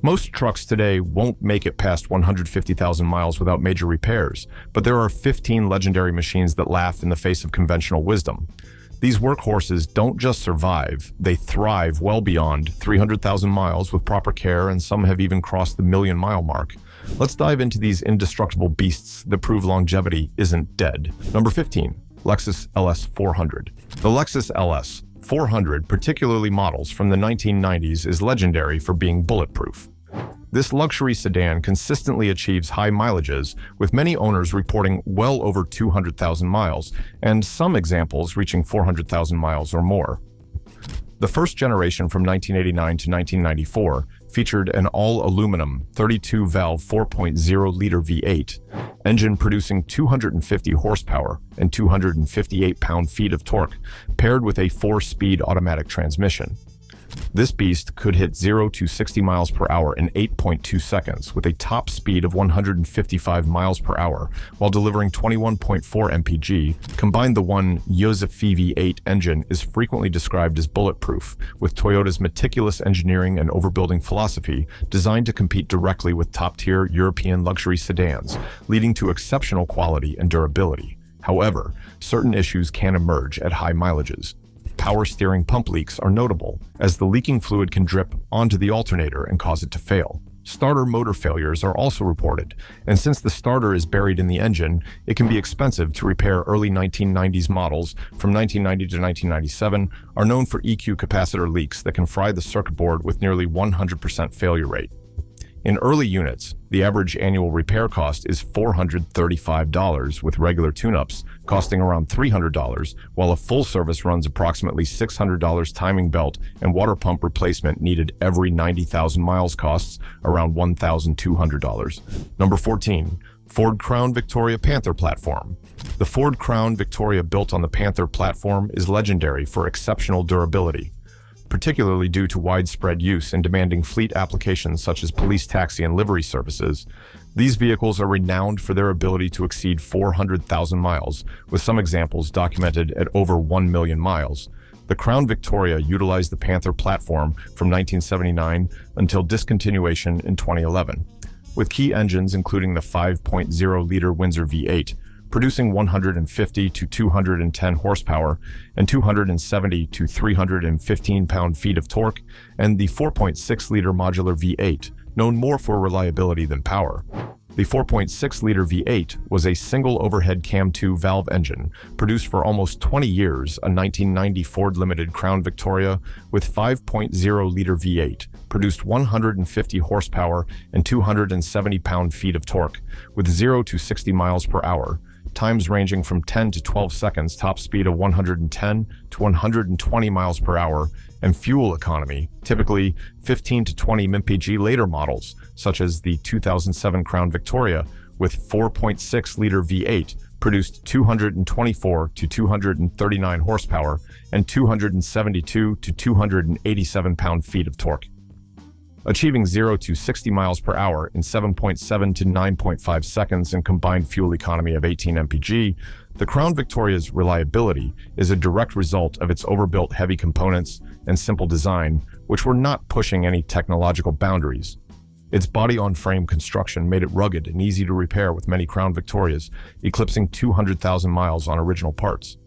Most trucks today won't make it past 150,000 miles without major repairs, but there are 15 legendary machines that laugh in the face of conventional wisdom. These workhorses don't just survive, they thrive well beyond 300,000 miles with proper care, and some have even crossed the million-mile mark. Let's dive into these indestructible beasts that prove longevity isn't dead. Number 15. Lexus LS 400. The Lexus LS 400, particularly models from the 1990s, is legendary for being bulletproof. This luxury sedan consistently achieves high mileages, with many owners reporting well over 200,000 miles, and some examples reaching 400,000 miles or more. The first generation from 1989 to 1994 featured an all-aluminum 32-valve 4.0-liter V8 engine producing 250 horsepower and 258 pound-feet of torque, paired with a 4-speed automatic transmission. This beast could hit 0 to 60 miles per hour in 8.2 seconds with a top speed of 155 miles per hour while delivering 21.4 mpg. Combined, the 1.0 V8 engine is frequently described as bulletproof, with Toyota's meticulous engineering and overbuilding philosophy designed to compete directly with top-tier European luxury sedans, leading to exceptional quality and durability. However, certain issues can emerge at high mileages. Power steering pump leaks are notable, as the leaking fluid can drip onto the alternator and cause it to fail. Starter motor failures are also reported, and since the starter is buried in the engine, it can be expensive to repair. Early 1990s models, from 1990 to 1997, are known for EQ capacitor leaks that can fry the circuit board with nearly 100% failure rate. In early units, the average annual repair cost is $435, with regular tune-ups costing around $300, while a full service runs approximately $600. Timing belt and water pump replacement needed every 90,000 miles costs around $1,200. Number 14. Ford Crown Victoria Panther Platform. The Ford Crown Victoria, built on the Panther platform, is legendary for exceptional durability, particularly due to widespread use in demanding fleet applications such as police taxi and livery services. These vehicles are renowned for their ability to exceed 400,000 miles, with some examples documented at over 1 million miles. The Crown Victoria utilized the Panther platform from 1979 until discontinuation in 2011, with key engines including the 5.0-liter Windsor V8, producing 150 to 210 horsepower and 270 to 315 pound-feet of torque, and the 4.6-liter modular V8, known more for reliability than power. The 4.6-liter V8 was a single overhead cam 2-valve engine, produced for almost 20 years, a 1990 Ford Limited Crown Victoria with 5.0-liter V8, produced 150 horsepower and 270 pound-feet of torque, with 0 to 60 miles per hour, times ranging from 10 to 12 seconds, top speed of 110 to 120 miles per hour, and fuel economy, typically 15 to 20 mpg. Later models, such as the 2007 Crown Victoria with 4.6-liter V8, produced 224 to 239 horsepower and 272 to 287 pound-feet of torque. Achieving 0 to 60 miles per hour in 7.7 to 9.5 seconds and combined fuel economy of 18 mpg, the Crown Victoria's reliability is a direct result of its overbuilt heavy components and simple design, which were not pushing any technological boundaries. Its body-on-frame construction made it rugged and easy to repair, with many Crown Victorias eclipsing 200,000 miles on original parts.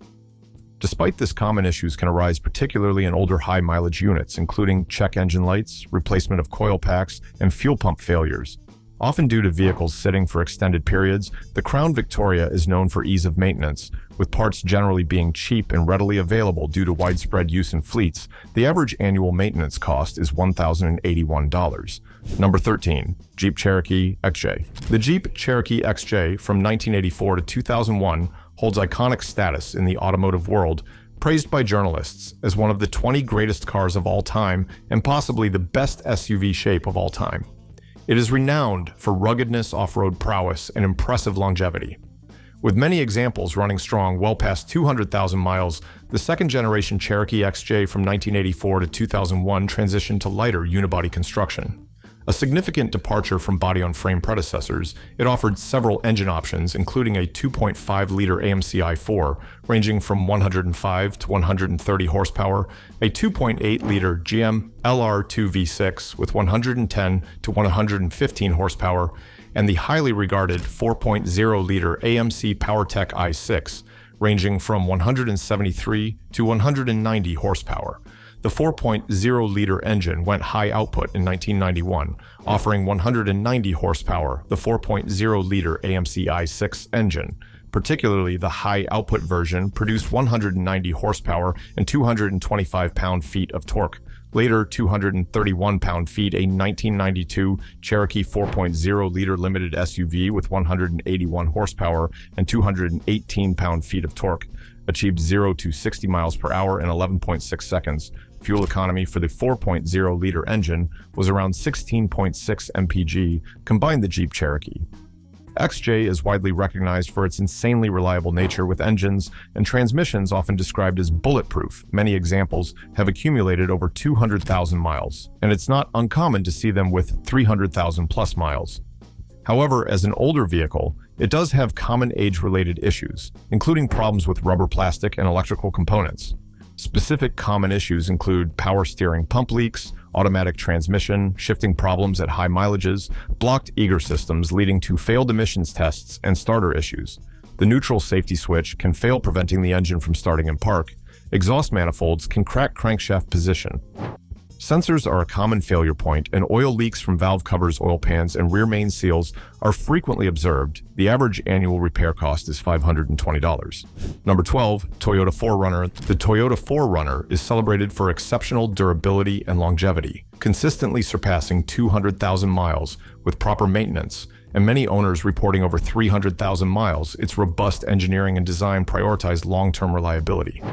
Despite this, common issues can arise, particularly in older high-mileage units, including check engine lights, replacement of coil packs, and fuel pump failures. Often due to vehicles sitting for extended periods, the Crown Victoria is known for ease of maintenance, with parts generally being cheap and readily available due to widespread use in fleets. The average annual maintenance cost is $1,081. Number 13. Jeep Cherokee XJ. The Jeep Cherokee XJ from 1984 to 2001 holds iconic status in the automotive world, praised by journalists as one of the 20 greatest cars of all time and possibly the best SUV shape of all time. It is renowned for ruggedness, off-road prowess, and impressive longevity. With many examples running strong well past 200,000 miles, the second-generation Cherokee XJ from 1984 to 2001 transitioned to lighter unibody construction. A significant departure from body-on-frame predecessors, it offered several engine options, including a 2.5-liter AMC i4, ranging from 105 to 130 horsepower, a 2.8-liter GM LR2 V6 with 110 to 115 horsepower, and the highly regarded 4.0-liter AMC PowerTech i6, ranging from 173 to 190 horsepower. The 4.0-liter engine went high output in 1991, offering 190 horsepower. The 4.0-liter AMC i6 engine, particularly the high-output version, produced 190 horsepower and 225 pound-feet of torque. Later, 231 pound-feet, a 1992 Cherokee 4.0-liter limited SUV with 181 horsepower and 218 pound-feet of torque, achieved 0 to 60 miles per hour in 11.6 seconds. Fuel economy for the 4.0-liter engine was around 16.6 mpg, combined the Jeep Cherokee. XJ is widely recognized for its insanely reliable nature, with engines and transmissions often described as bulletproof. Many examples have accumulated over 200,000 miles, and it's not uncommon to see them with 300,000 plus miles. However, as an older vehicle, it does have common age-related issues, including problems with rubber, plastic, and electrical components. Specific common issues include power steering pump leaks, automatic transmission, shifting problems at high mileages, blocked eager systems leading to failed emissions tests, and starter issues. The neutral safety switch can fail, preventing the engine from starting in park. Exhaust manifolds can crack crankshaft position. Sensors are a common failure point, and oil leaks from valve covers, oil pans, and rear main seals are frequently observed. The average annual repair cost is $520. Number 12, Toyota 4Runner. The Toyota 4Runner is celebrated for exceptional durability and longevity, consistently surpassing 200,000 miles with proper maintenance, and many owners reporting over 300,000 miles. Its robust engineering and design prioritize long-term reliability,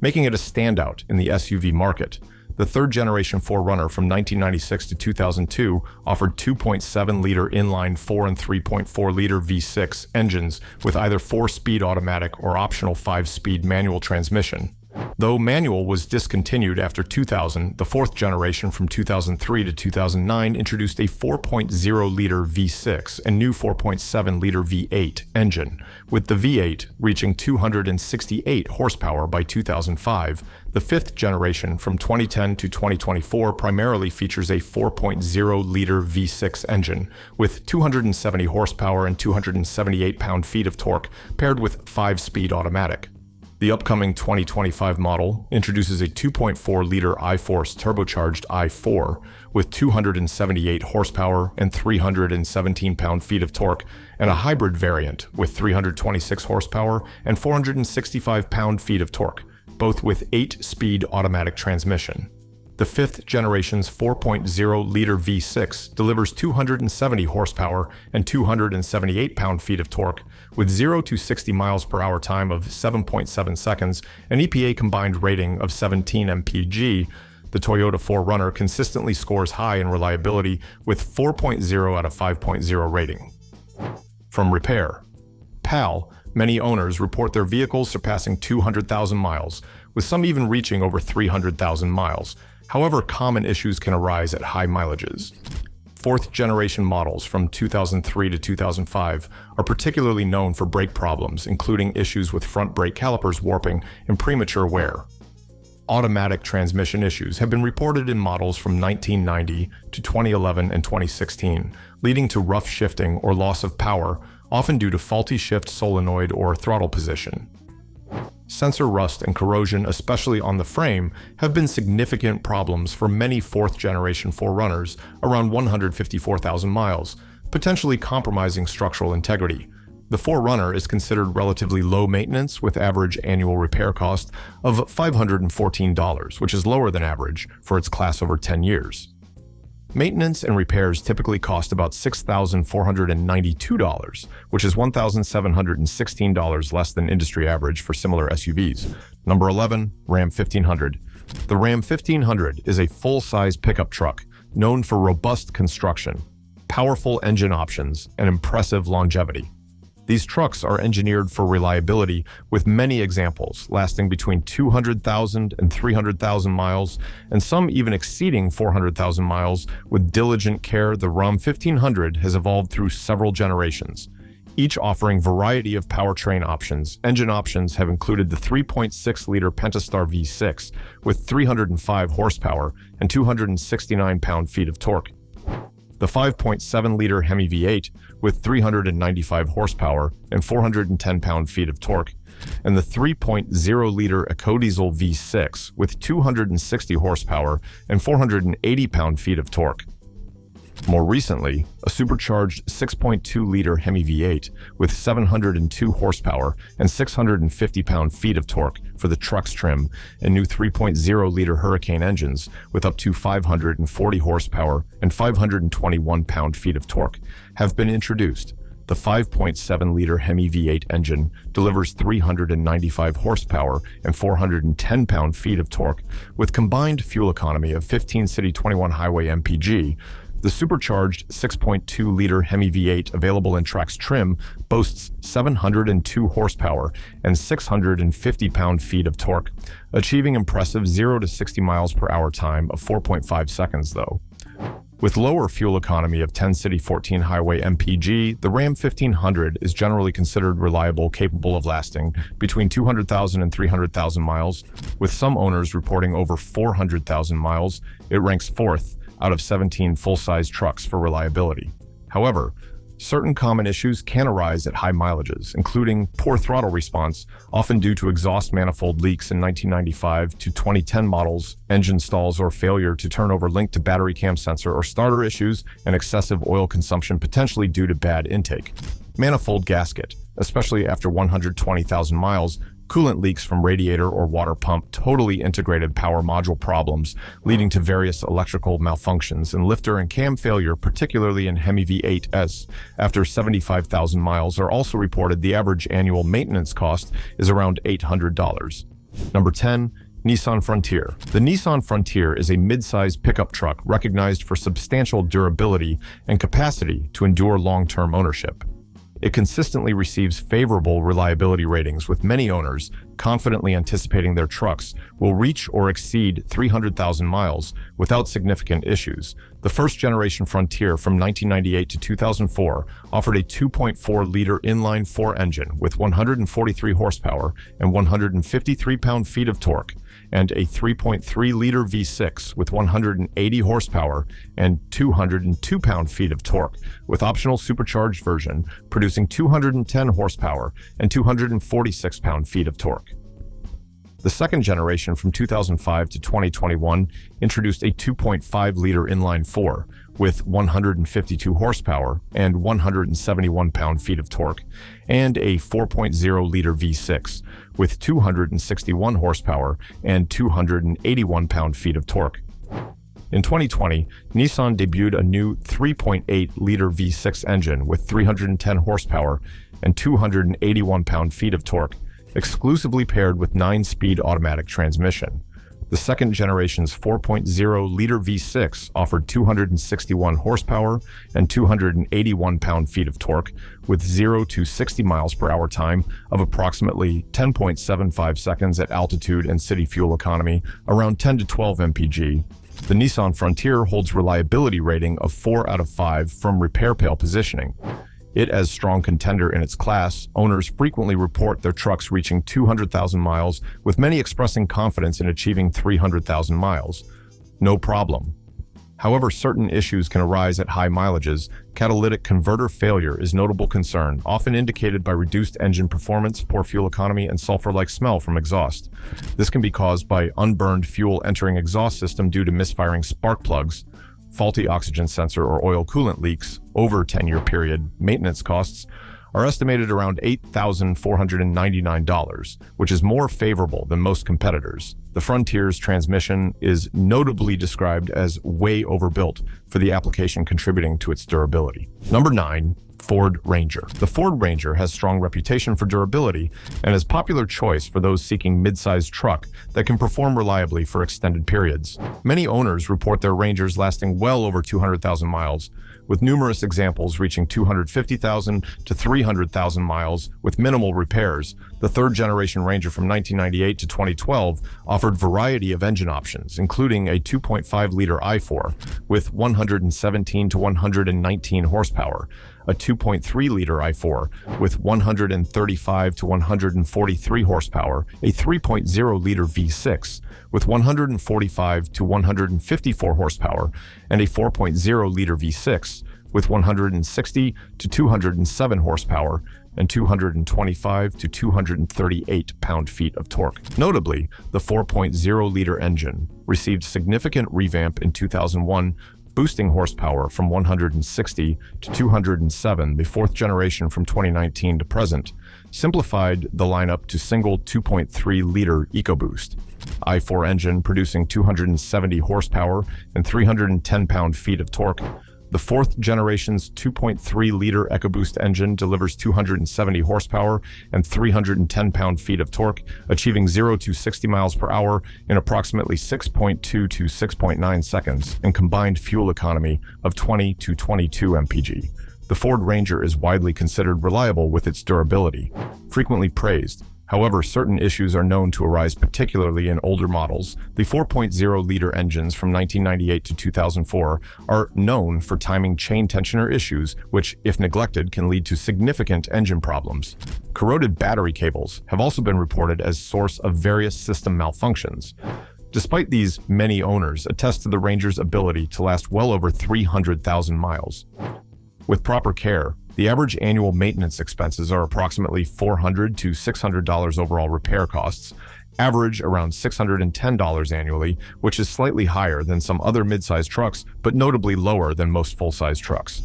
making it a standout in the SUV market. The third-generation 4Runner from 1996 to 2002 offered 2.7-liter inline 4 and 3.4-liter V6 engines with either 4-speed automatic or optional 5-speed manual transmission. Though manual was discontinued after 2000, the fourth generation from 2003 to 2009 introduced a 4.0-liter V6 and new 4.7-liter V8 engine, with the V8 reaching 268 horsepower by 2005. The fifth generation from 2010 to 2024 primarily features a 4.0-liter V6 engine with 270 horsepower and 278 pound-feet of torque, paired with 5-speed automatic. The upcoming 2025 model introduces a 2.4-liter iForce turbocharged i4 with 278 horsepower and 317 pound-feet of torque, and a hybrid variant with 326 horsepower and 465 pound-feet of torque, both with 8-speed automatic transmission. The fifth generation's 4.0-liter V6 delivers 270 horsepower and 278 pound-feet of torque, with 0 to 60 miles per hour time of 7.7 seconds, an EPA combined rating of 17 mpg. The Toyota 4Runner consistently scores high in reliability with 4.0 out of 5.0 rating. From repair. PAL, many owners report their vehicles surpassing 200,000 miles, with some even reaching over 300,000 miles. However, common issues can arise at high mileages. Fourth-generation models from 2003 to 2005 are particularly known for brake problems, including issues with front brake calipers warping and premature wear. Automatic transmission issues have been reported in models from 1990 to 2011 and 2016, leading to rough shifting or loss of power, often due to faulty shift solenoid or throttle position. Sensor rust and corrosion, especially on the frame, have been significant problems for many fourth-generation 4Runners around 154,000 miles, potentially compromising structural integrity. The 4Runner is considered relatively low maintenance, with average annual repair cost of $514, which is lower than average for its class over 10 years. Maintenance and repairs typically cost about $6,492, which is $1,716 less than industry average for similar SUVs. Number 11, Ram 1500. The Ram 1500 is a full-size pickup truck known for robust construction, powerful engine options, and impressive longevity. These trucks are engineered for reliability, with many examples lasting between 200,000 and 300,000 miles, and some even exceeding 400,000 miles. With diligent care, the Ram 1500 has evolved through several generations, each offering variety of powertrain options. Engine options have included the 3.6-liter Pentastar V6 with 305 horsepower and 269 pound-feet of torque, the 5.7-liter Hemi V8 with 395 horsepower and 410 pound-feet of torque, and the 3.0-liter EcoDiesel V6 with 260 horsepower and 480 pound-feet of torque. More recently, a supercharged 6.2-liter Hemi V8 with 702 horsepower and 650 pound-feet of torque for the truck's trim, and new 3.0-liter Hurricane engines with up to 540 horsepower and 521 pound-feet of torque have been introduced. The 5.7-liter Hemi V8 engine delivers 395 horsepower and 410 pound-feet of torque, with combined fuel economy of 15 city 21 highway mpg. The supercharged 6.2-liter Hemi V8 available in Trax trim boasts 702 horsepower and 650 pound-feet of torque, achieving impressive 0 to 60 miles per hour time of 4.5 seconds though. With lower fuel economy of 10 city 14 highway mpg, the Ram 1500 is generally considered reliable, capable of lasting between 200,000 and 300,000 miles. With some owners reporting over 400,000 miles, it ranks fourth out of 17 full-size trucks for reliability. However, certain common issues can arise at high mileages, including poor throttle response, often due to exhaust manifold leaks in 1995 to 2010 models, engine stalls or failure to turn over linked to battery cam sensor or starter issues, and excessive oil consumption potentially due to bad intake. Manifold gasket, especially after 120,000 miles, coolant leaks from radiator or water pump, totally integrated power module problems leading to various electrical malfunctions, and lifter and cam failure, particularly in Hemi V8s. After 75,000 miles are also reported. The average annual maintenance cost is around $800. Number 10. Nissan Frontier. The Nissan Frontier is a mid-size pickup truck recognized for substantial durability and capacity to endure long-term ownership. It consistently receives favorable reliability ratings, with many owners confidently anticipating their trucks will reach or exceed 300,000 miles without significant issues. The first-generation Frontier from 1998 to 2004 offered a 2.4-liter inline-4 engine with 143 horsepower and 153 pound-feet of torque, and a 3.3-liter V6 with 180 horsepower and 202 pound-feet of torque, with optional supercharged version producing 210 horsepower and 246 pound-feet of torque. The second generation from 2005 to 2021 introduced a 2.5-liter inline-4 with 152 horsepower and 171 pound-feet of torque, and a 4.0-liter V6 with 261 horsepower and 281 pound-feet of torque. In 2020, Nissan debuted a new 3.8-liter V6 engine with 310 horsepower and 281 pound-feet of torque, exclusively paired with 9-speed automatic transmission. The second generation's 4.0-liter V6 offered 261 horsepower and 281 pound-feet of torque, with 0 to 60 miles per hour time of approximately 10.75 seconds at altitude, and city fuel economy around 10 to 12 mpg. The Nissan Frontier holds reliability rating of 4 out of 5 from repair pail positioning. It as strong contender in its class, owners frequently report their trucks reaching 200,000 miles, with many expressing confidence in achieving 300,000 miles. No problem. However, certain issues can arise at high mileages. Catalytic converter failure is notable concern, often indicated by reduced engine performance, poor fuel economy, and sulfur-like smell from exhaust. This can be caused by unburned fuel entering exhaust system due to misfiring spark plugs, faulty oxygen sensor, or oil coolant leaks. Over a 10-year period, maintenance costs are estimated around $8,499, which is more favorable than most competitors. The Frontier's transmission is notably described as way overbuilt for the application, contributing to its durability. Number 9. Ford Ranger. The Ford Ranger has strong reputation for durability and is a popular choice for those seeking mid-sized truck that can perform reliably for extended periods. Many owners report their Rangers lasting well over 200,000 miles, with numerous examples reaching 250,000 to 300,000 miles with minimal repairs. The third-generation Ranger from 1998 to 2012 offered variety of engine options, including a 2.5-liter i4 with 117 to 119 horsepower, a 2.3-liter i4 with 135 to 143 horsepower, a 3.0-liter V6 with 145 to 154 horsepower, and a 4.0-liter V6 with 160 to 207 horsepower and 225 to 238 pound-feet of torque. Notably, the 4.0-liter engine received significant revamp in 2001, boosting horsepower from 160 to 207, the fourth generation from 2019 to present, simplified the lineup to single 2.3-liter EcoBoost i4 engine producing 270 horsepower and 310 pound-feet of torque. The fourth generation's 2.3-liter EcoBoost engine delivers 270 horsepower and 310 pound-feet of torque, achieving 0 to 60 miles per hour in approximately 6.2 to 6.9 seconds, and combined fuel economy of 20 to 22 mpg. The Ford Ranger is widely considered reliable with its durability, frequently praised. However, certain issues are known to arise, particularly in older models. The 4.0-liter engines from 1998 to 2004 are known for timing chain tensioner issues, which, if neglected, can lead to significant engine problems. Corroded battery cables have also been reported as source of various system malfunctions. Despite these, many owners attest to the Ranger's ability to last well over 300,000 miles. With proper care, the average annual maintenance expenses are approximately $400 to $600 overall repair costs, average around $610 annually, which is slightly higher than some other mid-sized trucks, but notably lower than most full-size trucks.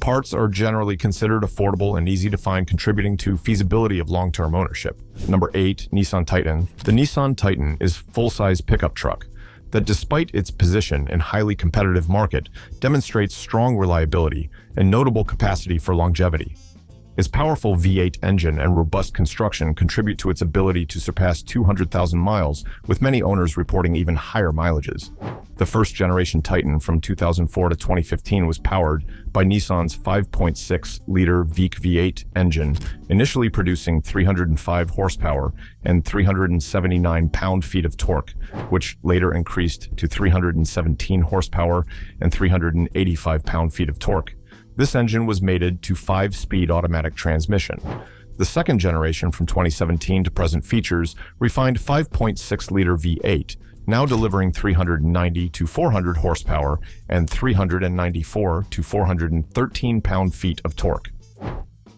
Parts are generally considered affordable and easy to find, contributing to feasibility of long-term ownership. Number 8. Nissan Titan. The Nissan Titan is a full-size pickup truck that, despite its position in a highly competitive market, demonstrates strong reliability and notable capacity for longevity. Its powerful V8 engine and robust construction contribute to its ability to surpass 200,000 miles, with many owners reporting even higher mileages. The first-generation Titan from 2004 to 2015 was powered by Nissan's 5.6-liter V8 engine, initially producing 305 horsepower and 379 pound-feet of torque, which later increased to 317 horsepower and 385 pound-feet of torque. This engine was mated to 5-speed automatic transmission. The second generation from 2017 to present features refined 5.6-liter V8, now delivering 390 to 400 horsepower and 394 to 413 pound-feet of torque.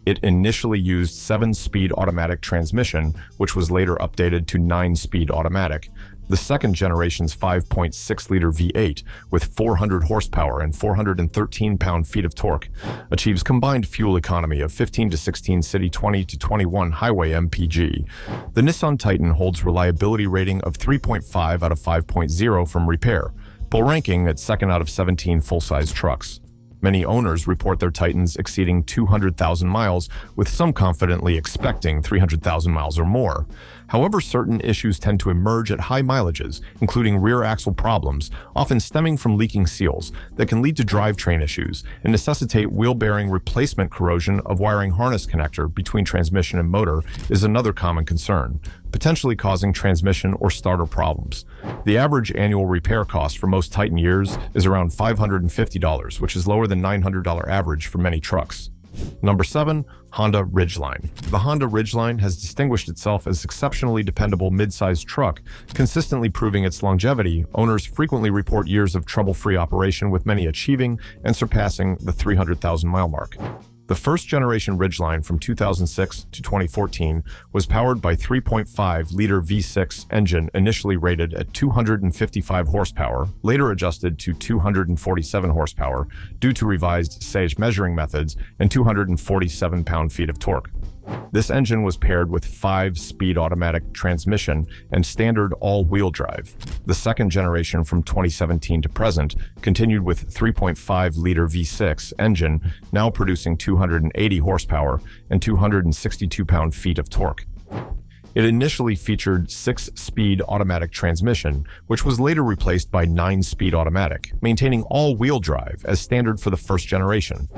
It initially used 7-speed automatic transmission, which was later updated to 9-speed automatic. The second generation's 5.6-liter V8, with 400 horsepower and 413 pound-feet of torque, achieves combined fuel economy of 15 to 16 city, 20 to 21 highway mpg. The Nissan Titan holds reliability rating of 3.5 out of 5.0 from repair, while ranking at second out of 17 full-size trucks. Many owners report their Titans exceeding 200,000 miles, with some confidently expecting 300,000 miles or more. However, certain issues tend to emerge at high mileages, including rear axle problems, often stemming from leaking seals, that can lead to drivetrain issues and necessitate wheel bearing replacement. Corrosion of wiring harness connector between transmission and motor is another common concern, potentially causing transmission or starter problems. The average annual repair cost for most Titan years is around $550, which is lower than $900 average for many trucks. Number 7. Honda Ridgeline. The Honda Ridgeline has distinguished itself as exceptionally dependable mid-sized truck, consistently proving its longevity. Owners frequently report years of trouble-free operation, with many achieving and surpassing the 300,000-mile mark. The first-generation Ridgeline from 2006 to 2014 was powered by 3.5-liter V6 engine, initially rated at 255 horsepower, later adjusted to 247 horsepower due to revised sage measuring methods, and 247 pound-feet of torque. This engine was paired with 5-speed automatic transmission and standard all-wheel drive. The second generation from 2017 to present continued with 3.5-liter V6 engine, now producing 280 horsepower and 262 pound-feet of torque. It initially featured 6-speed automatic transmission, which was later replaced by 9-speed automatic, maintaining all-wheel drive as standard for the first generation.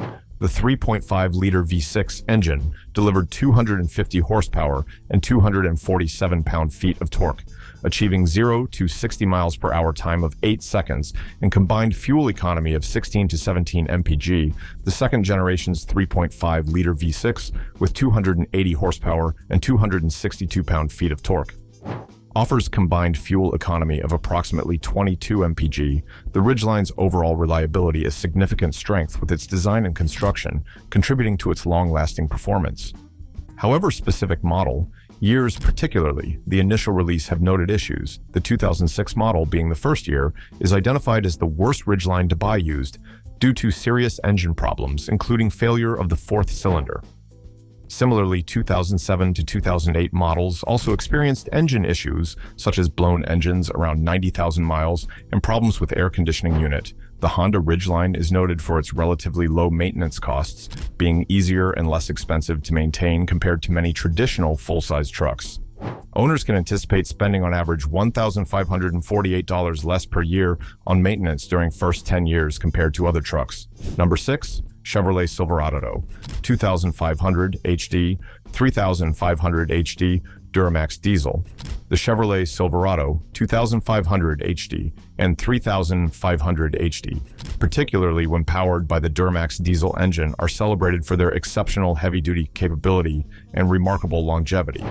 The 3.5-liter V6 engine delivered 250 horsepower and 247 pound-feet of torque, achieving 0 to 60 miles per hour time of 8 seconds and combined fuel economy of 16 to 17 mpg. The second generation's 3.5-liter V6 with 280 horsepower and 262 pound-feet of torque offers combined fuel economy of approximately 22 mpg. The Ridgeline's overall reliability is significant strength with its design and construction, contributing to its long-lasting performance. However, specific model years, particularly the initial release, have noted issues. The 2006 model, being the first year, is identified as the worst Ridgeline to buy used due to serious engine problems, including failure of the fourth cylinder. Similarly, 2007 to 2008 models also experienced engine issues, such as blown engines around 90,000 miles and problems with air conditioning unit. The Honda Ridgeline is noted for its relatively low maintenance costs, being easier and less expensive to maintain compared to many traditional full-size trucks. Owners can anticipate spending on average $1,548 less per year on maintenance during first 10 years compared to other trucks. Number 6. Chevrolet Silverado 2500 HD, 3500 HD, Duramax diesel. The Chevrolet Silverado 2500 HD and 3500 HD, particularly when powered by the Duramax diesel engine, are celebrated for their exceptional heavy-duty capability and remarkable longevity.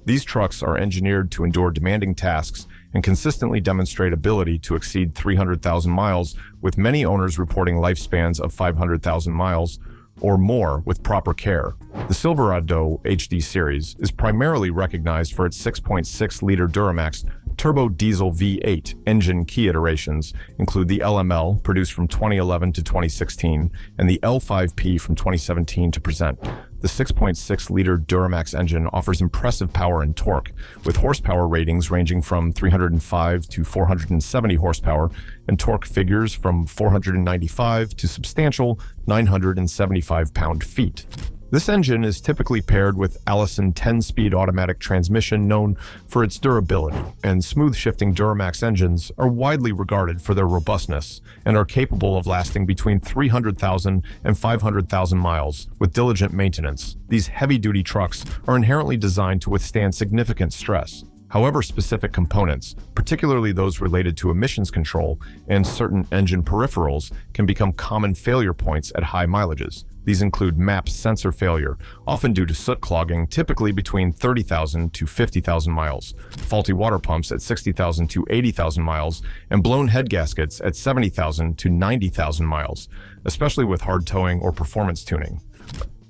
These trucks are engineered to endure demanding tasks and consistently demonstrate ability to exceed 300,000 miles, with many owners reporting lifespans of 500,000 miles or more with proper care. The Silverado HD series is primarily recognized for its 6.6-liter Duramax turbo diesel V8 engine. Key iterations include the LML, produced from 2011 to 2016, and the L5P from 2017 to present. The 6.6-liter Duramax engine offers impressive power and torque, with horsepower ratings ranging from 305 to 470 horsepower and torque figures from 495 to substantial 975 pound-feet. This engine is typically paired with Allison 10-speed automatic transmission, known for its durability, and smooth-shifting Duramax engines are widely regarded for their robustness and are capable of lasting between 300,000 and 500,000 miles with diligent maintenance. These heavy-duty trucks are inherently designed to withstand significant stress. However, specific components, particularly those related to emissions control and certain engine peripherals, can become common failure points at high mileages. These include MAP sensor failure, often due to soot clogging, typically between 30,000 to 50,000 miles, faulty water pumps at 60,000 to 80,000 miles, and blown head gaskets at 70,000 to 90,000 miles, especially with hard towing or performance tuning.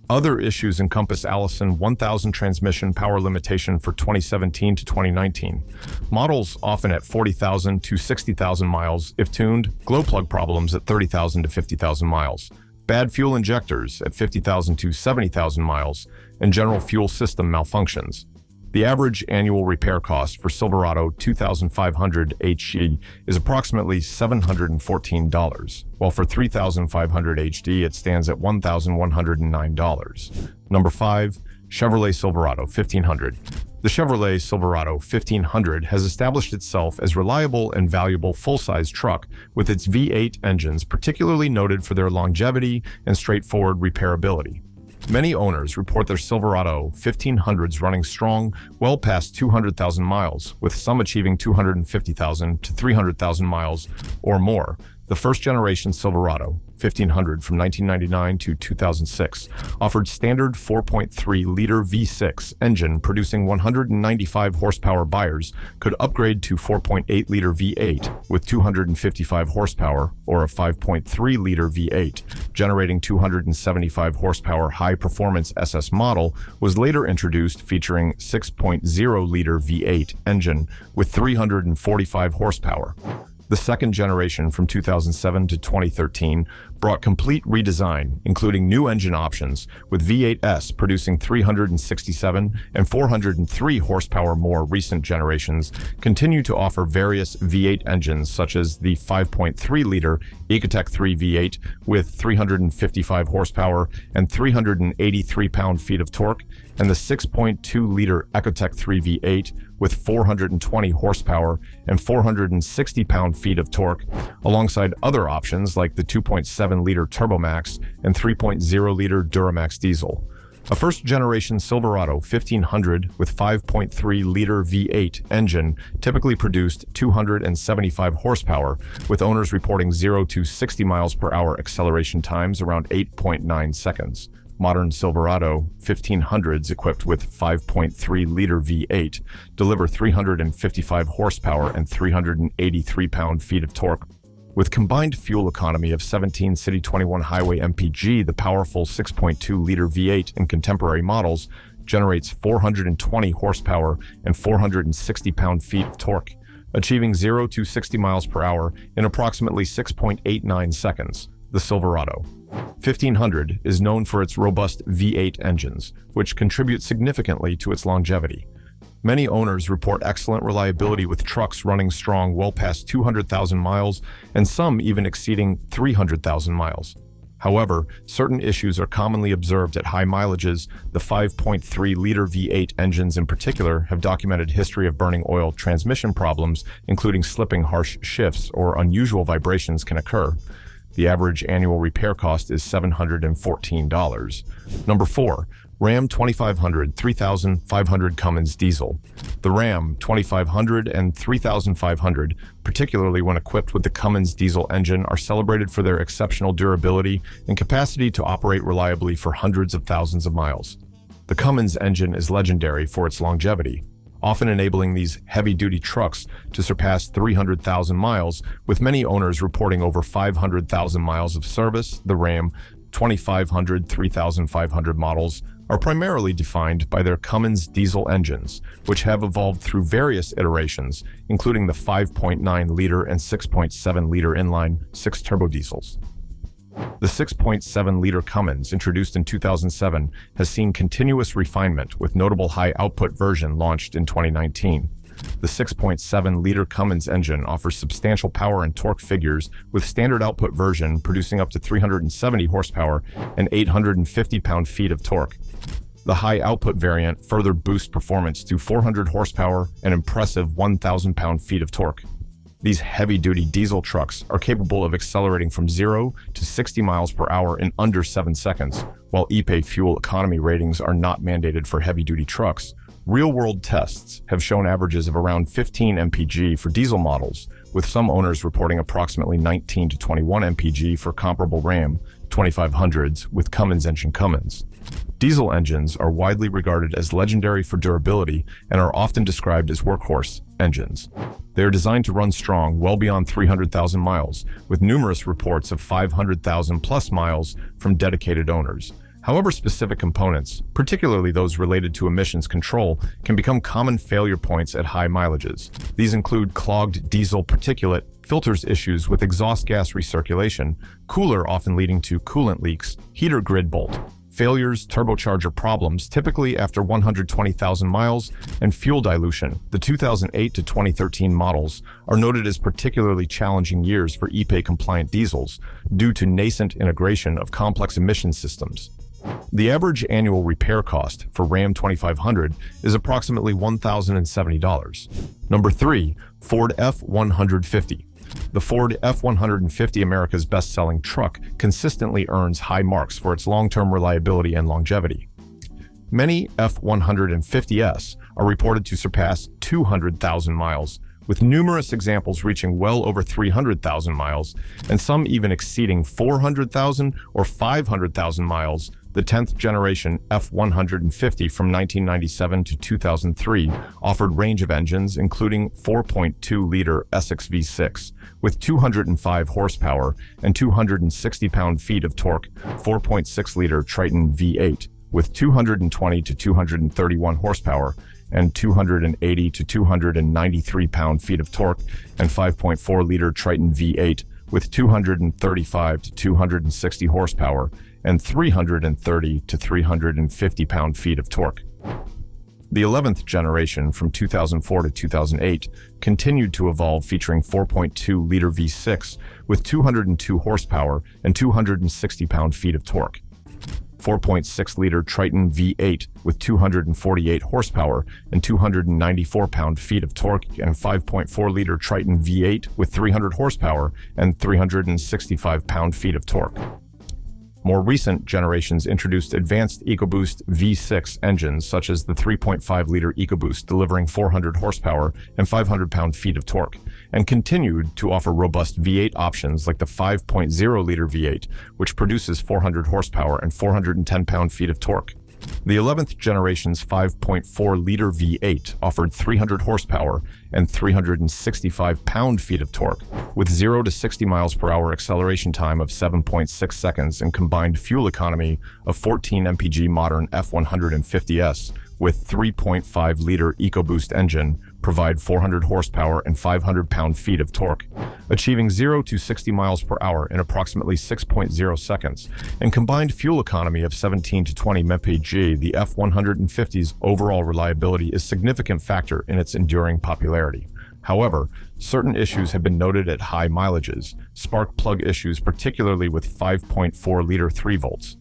Other issues encompass Allison 1000 transmission power limitation for 2017 to 2019. Models often at 40,000 to 60,000 miles if tuned, glow plug problems at 30,000 to 50,000 miles, bad fuel injectors at 50,000 to 70,000 miles, and general fuel system malfunctions. The average annual repair cost for Silverado 2500 HE is approximately $714, while for 3500 HD it stands at $1,109. Number 5. Chevrolet Silverado 1500. The Chevrolet Silverado 1500 has established itself as reliable and valuable full-size truck, with its V8 engines particularly noted for their longevity and straightforward repairability. Many owners report their Silverado 1500s running strong well past 200,000 miles, with some achieving 250,000 to 300,000 miles or more. The first-generation Silverado 1500 from 1999 to 2006 offered standard 4.3-liter V6 engine producing 195 horsepower. Buyers could upgrade to 4.8-liter V8 with 255 horsepower or a 5.3-liter V8 generating 275 horsepower. High-performance SS model was later introduced, featuring 6.0-liter V8 engine with 345 horsepower. The second generation from 2007 to 2013 brought complete redesign, including new engine options, with V8S producing 367 and 403 horsepower more. Recent generations continue to offer various V8 engines, such as the 5.3-liter Ecotec 3 V8 with 355 horsepower and 383 pound-feet of torque, and the 6.2-liter Ecotec 3 V8 with 420 horsepower and 460 pound-feet of torque, alongside other options like the 2.7-liter Turbomax and 3.0-liter Duramax diesel. A first-generation Silverado 1500 with 5.3-liter V8 engine typically produced 275 horsepower, with owners reporting 0 to 60 miles per hour acceleration times around 8.9 seconds. Modern Silverado 1500s equipped with 5.3-liter V8 deliver 355 horsepower and 383 pound-feet of torque. With combined fuel economy of 17 City 21 highway mpg, the powerful 6.2-liter V8 in contemporary models generates 420 horsepower and 460 pound-feet of torque, achieving 0 to 60 miles per hour in approximately 6.89 seconds. The Silverado 1500 is known for its robust V8 engines, which contribute significantly to its longevity. Many owners report excellent reliability, with trucks running strong well past 200,000 miles and some even exceeding 300,000 miles. However, certain issues are commonly observed at high mileages. The 5.3-liter V8 engines in particular have documented history of burning oil transmission problems, including slipping. Harsh shifts or unusual vibrations can occur. The average annual repair cost is $714. Number 4. Ram 2500 3500 Cummins diesel. The Ram 2500 and 3500, particularly when equipped with the Cummins diesel engine, are celebrated for their exceptional durability and capacity to operate reliably for hundreds of thousands of miles. The Cummins engine is legendary for its longevity, often enabling these heavy-duty trucks to surpass 300,000 miles, with many owners reporting over 500,000 miles of service. The Ram 2500 3500 models are primarily defined by their Cummins diesel engines, which have evolved through various iterations, including the 5.9-liter and 6.7-liter inline 6 turbo diesels. The 6.7-liter Cummins, introduced in 2007, has seen continuous refinement, with notable high-output version launched in 2019. The 6.7-liter Cummins engine offers substantial power and torque figures, with standard output version producing up to 370 horsepower and 850 pound-feet of torque. The high-output variant further boosts performance to 400 horsepower and impressive 1,000 pound-feet of torque. These heavy-duty diesel trucks are capable of accelerating from 0 to 60 miles per hour in under 7 seconds. While EPA fuel economy ratings are not mandated for heavy-duty trucks, real-world tests have shown averages of around 15 mpg for diesel models, with some owners reporting approximately 19 to 21 mpg for comparable Ram 2500s with Cummins engine. Cummins diesel engines are widely regarded as legendary for durability and are often described as workhorse engines. They are designed to run strong well beyond 300,000 miles, with numerous reports of 500,000 plus miles from dedicated owners. However, specific components, particularly those related to emissions control, can become common failure points at high mileages. These include clogged diesel particulate filters, issues with exhaust gas recirculation, cooler often leading to coolant leaks, heater grid bolt failures, turbocharger problems, typically after 120,000 miles, and fuel dilution. The 2008 to 2013 models are noted as particularly challenging years for EPA-compliant diesels due to nascent integration of complex emission systems. The average annual repair cost for Ram 2500 is approximately $1,070. Number 3. Ford F-150. The Ford F-150, America's best-selling truck, consistently earns high marks for its long-term reliability and longevity. Many F-150s are reported to surpass 200,000 miles, with numerous examples reaching well over 300,000 miles, and some even exceeding 400,000 or 500,000 miles. The 10th generation F-150 from 1997 to 2003 offered range of engines, including 4.2-liter Essex V6 with 205 horsepower and 260 pound-feet of torque, 4.6-liter Triton V8 with 220 to 231 horsepower and 280 to 293 pound-feet of torque, and 5.4-liter Triton V8 with 235 to 260 horsepower and 330 to 350 pound-feet of torque. The 11th generation from 2004 to 2008 continued to evolve, featuring 4.2-liter V6 with 202 horsepower and 260 pound-feet of torque. 4.6-liter Triton V8 with 248 horsepower and 294 pound-feet of torque, and 5.4-liter Triton V8 with 300 horsepower and 365 pound-feet of torque. More recent generations introduced advanced EcoBoost V6 engines, such as the 3.5-liter EcoBoost, delivering 400 horsepower and 500 pound-feet of torque, and continued to offer robust V8 options like the 5.0-liter V8, which produces 400 horsepower and 410 pound-feet of torque. The 11th generation's 5.4-liter V8 offered 300 horsepower and 365 pound-feet of torque, with 0 to 60 miles per hour acceleration time of 7.6 seconds and combined fuel economy of 14 mpg. Modern F-150s with 3.5-liter EcoBoost engine provide 400 horsepower and 500 pound-feet of torque, achieving 0 to 60 miles per hour in approximately 6.0 seconds, and combined fuel economy of 17 to 20 mpg. The F-150's overall reliability is a significant factor in its enduring popularity. However, certain issues have been noted at high mileages, spark plug issues particularly with 5.4-liter 3 volts.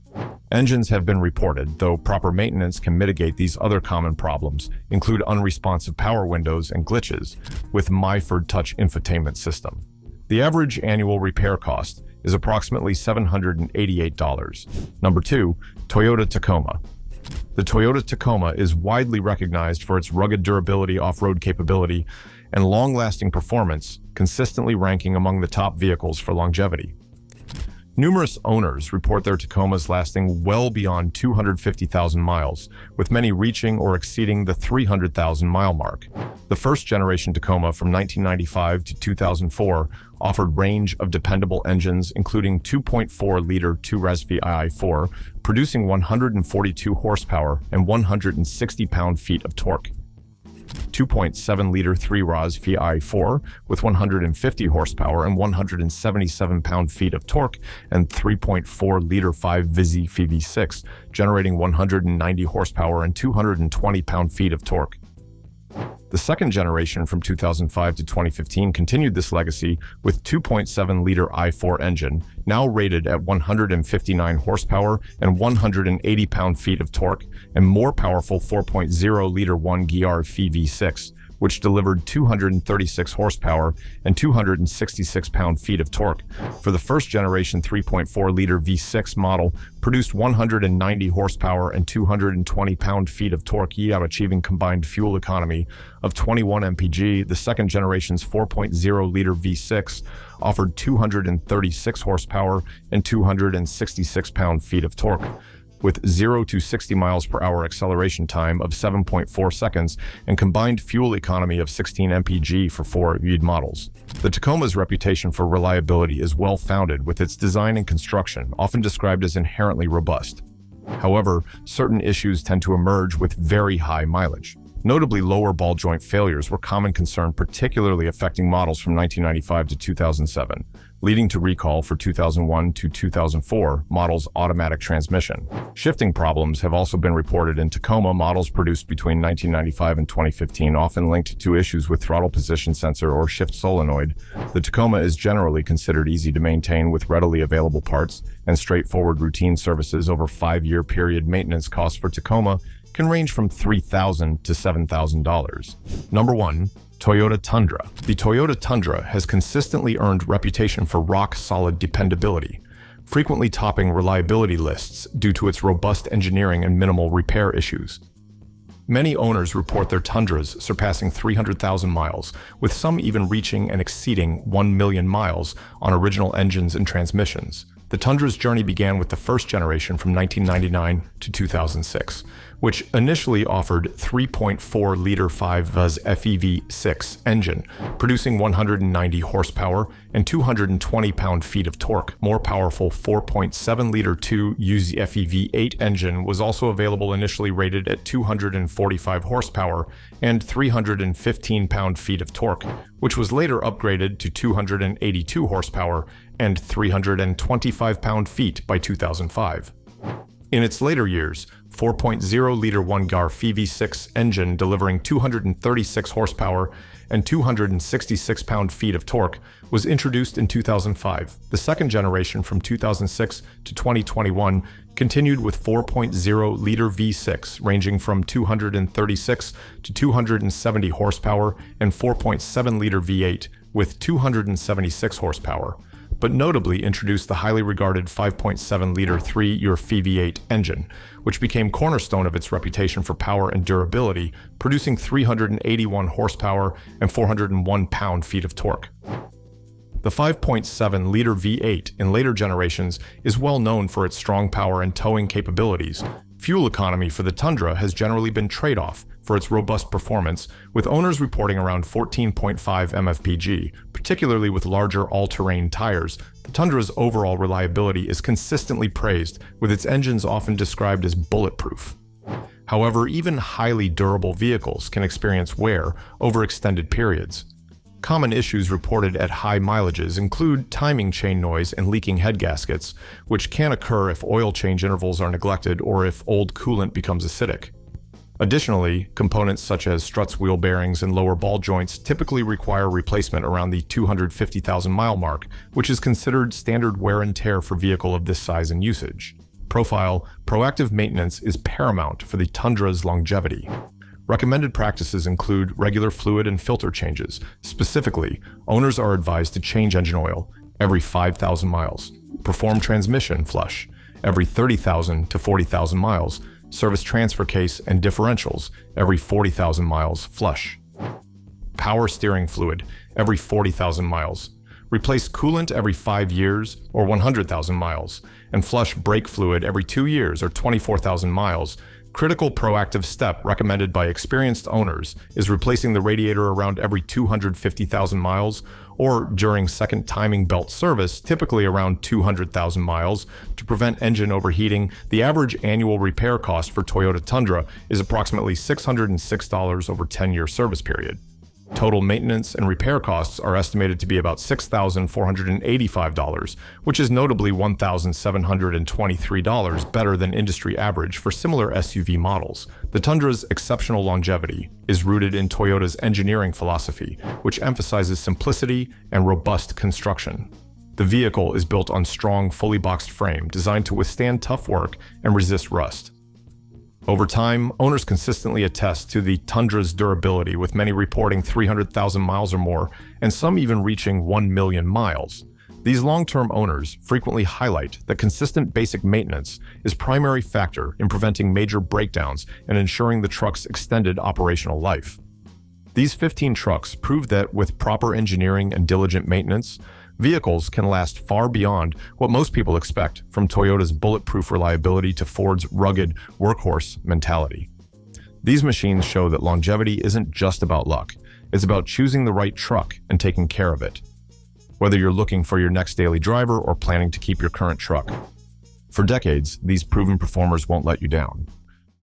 Engines have been reported, though proper maintenance can mitigate these. Other common problems include unresponsive power windows and glitches with MyFord Touch infotainment system. The average annual repair cost is approximately $788. Number 2, Toyota Tacoma. The Toyota Tacoma is widely recognized for its rugged durability, off-road capability, and long-lasting performance, consistently ranking among the top vehicles for longevity. Numerous owners report their Tacomas lasting well beyond 250,000 miles, with many reaching or exceeding the 300,000-mile mark. The first-generation Tacoma from 1995 to 2004 offered range of dependable engines, including 2.4-liter 2RAS i4, producing 142 horsepower and 160 pound-feet of torque. 2.7-liter 3RAS i4 with 150 horsepower and 177 pound-feet of torque, and 3.4-liter 5VZ V6, generating 190 horsepower and 220 pound-feet of torque. The second generation from 2005 to 2015 continued this legacy with 2.7-liter i4 engine, now rated at 159 horsepower and 180 pound-feet of torque, and more powerful 4.0-liter 1GR V6, which delivered 236 horsepower and 266 pound-feet of torque. For the first-generation 3.4-liter V6 model, produced 190 horsepower and 220 pound-feet of torque, achieving combined fuel economy of 21 mpg. The second generation's 4.0-liter V6 offered 236 horsepower and 266 pound-feet of torque, with 0 to 60 miles per hour acceleration time of 7.4 seconds and combined fuel economy of 16 mpg for 4 models. The Tacoma's reputation for reliability is well-founded, with its design and construction often described as inherently robust. However, certain issues tend to emerge with very high mileage. Notably, lower ball joint failures were common concern, particularly affecting models from 1995 to 2007, leading to recall for 2001 to 2004 models' automatic transmission. Shifting problems have also been reported in Tacoma models produced between 1995 and 2015, often linked to issues with throttle position sensor or shift solenoid. The Tacoma is generally considered easy to maintain with readily available parts and straightforward routine services. Over a 5-year period, maintenance costs for Tacoma can range from $3,000 to $7,000. Number 1. Toyota Tundra. The Toyota Tundra has consistently earned reputation for rock-solid dependability, frequently topping reliability lists due to its robust engineering and minimal repair issues. Many owners report their Tundras surpassing 300,000 miles, with some even reaching and exceeding 1 million miles on original engines and transmissions. The Tundra's journey began with the first generation from 1999 to 2006, which initially offered 3.4-liter 5-VUS FEV6 engine, producing 190 horsepower and 220 pound-feet of torque. More powerful 4.7-liter 2-UZ FEV8 engine was also available, initially rated at 245 horsepower and 315 pound-feet of torque, which was later upgraded to 282 horsepower and 325 pound-feet by 2005. In its later years, 4.0-liter 1-GAR FEV6 engine delivering 236 horsepower and 266 pound-feet of torque was introduced in 2005. The second generation from 2006 to 2021 continued with 4.0-liter V6 ranging from 236 to 270 horsepower and 4.7-liter V8 with 276 horsepower, but notably introduced the highly regarded 5.7-liter 3-year FEV8 engine, which became cornerstone of its reputation for power and durability, producing 381 horsepower and 401 pound-feet of torque. The 5.7-liter V8 in later generations is well known for its strong power and towing capabilities. Fuel economy for the Tundra has generally been trade-off for its robust performance, with owners reporting around 14.5 MFPG, particularly with larger all-terrain tires. The Tundra's overall reliability is consistently praised, with its engines often described as bulletproof. However, even highly durable vehicles can experience wear over extended periods. Common issues reported at high mileages include timing chain noise and leaking head gaskets, which can occur if oil change intervals are neglected or if old coolant becomes acidic. Additionally, components such as struts, wheel bearings, and lower ball joints typically require replacement around the 250,000-mile mark, which is considered standard wear and tear for a vehicle of this size and usage. Proactive maintenance is paramount for the Tundra's longevity. Recommended practices include regular fluid and filter changes. Specifically, owners are advised to change engine oil every 5,000 miles, perform transmission flush every 30,000 to 40,000 miles, service transfer case and differentials every 40,000 miles flush, power steering fluid every 40,000 miles, replace coolant every 5 years or 100,000 miles, and flush brake fluid every 2 years or 24,000 miles. Critical proactive step recommended by experienced owners is replacing the radiator around every 250,000 miles or during second timing belt service, typically around 200,000 miles, to prevent engine overheating. The average annual repair cost for Toyota Tundra is approximately $606 over a 10-year service period. Total maintenance and repair costs are estimated to be about $6,485, which is notably $1,723 better than industry average for similar SUV models. The Tundra's exceptional longevity is rooted in Toyota's engineering philosophy, which emphasizes simplicity and robust construction. The vehicle is built on strong, fully boxed frame designed to withstand tough work and resist rust. Over time, owners consistently attest to the Tundra's durability, with many reporting 300,000 miles or more, and some even reaching 1 million miles. These long-term owners frequently highlight that consistent basic maintenance is a primary factor in preventing major breakdowns and ensuring the truck's extended operational life. These 15 trucks prove that with proper engineering and diligent maintenance, vehicles can last far beyond what most people expect, from Toyota's bulletproof reliability to Ford's rugged workhorse mentality. These machines show that longevity isn't just about luck, it's about choosing the right truck and taking care of it. Whether you're looking for your next daily driver or planning to keep your current truck, for decades, these proven performers won't let you down.